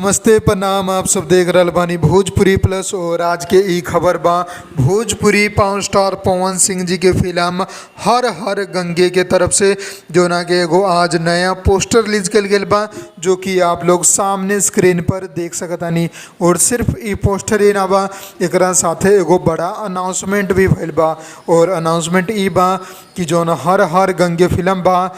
नमस्ते प्रणाम। आप सब देख रहल बानी भोजपुरी प्लस। और आज के ई खबर बा भोजपुरी पावर स्टार पवन सिंह जी के फिल्म हर हर गंगे के तरफ से जो ना के एगो आज नया पोस्टर रिलीज कल गया बा, जो कि आप लोग सामने स्क्रीन पर देख सकतानी। और सिर्फ ई पोस्टर ही ना बा, एकरा साथे एगो बड़ा अनाउंसमेंट भी भइल बा। और अनाउंसमेंट ई बा कि जो ना हर हर गंगे फिल्म बा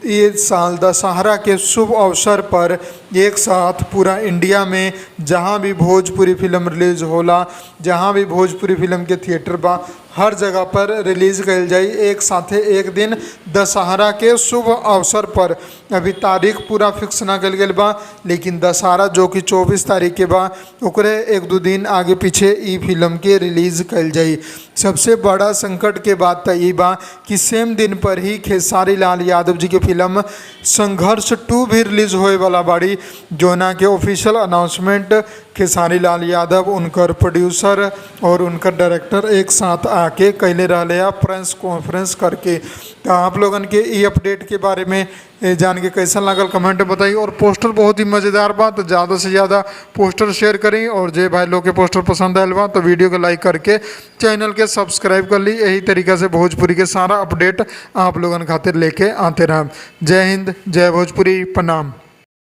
ये साल दशहरा के शुभ अवसर पर एक साथ पूरा इंडिया में जहां भी भोजपुरी फिल्म रिलीज होला, जहां भी भोजपुरी फिल्म के थिएटर बा, हर जगह पर रिलीज कल जाई एक साथे एक दिन दशहरा के शुभ अवसर पर। अभी तारीख पूरा फिक्स ना कल गल बा, लेकिन दशहरा जो कि 24 तारीख के बा ओकरे एक दो दिन आगे पीछे ई फिल्म के रिलीज कल जाई। सबसे बड़ा संकट के बात तो ये बा कि सेम दिन पर ही खेसारी लाल यादव जी के फिल्म संघर्ष 2 भी रिलीज होए वाला बाड़ी, जो ना के ऑफिशियल अनाउंसमेंट खेसारी लाल यादव, उनकर प्रोड्यूसर और उनकर डायरेक्टर एक साथ आके कैले रहले प्रेस कॉन्फ्रेंस करके। तो आप लोगन के ई अपडेट के बारे में जान के कैसा लागल कमेंट बताइए। और पोस्टर बहुत ही मज़ेदार बा, तो ज़्यादा से ज़्यादा पोस्टर शेयर करी। और जे भाई लोग के पोस्टर पसंद आयल बा तो वीडियो को लाइक करके चैनल के सब्सक्राइब कर ली। यही तरीका से भोजपुरी के सारा अपडेट आप लोगन खातिर लेके आते रह। जय हिंद, जय भोजपुरी, प्रणाम।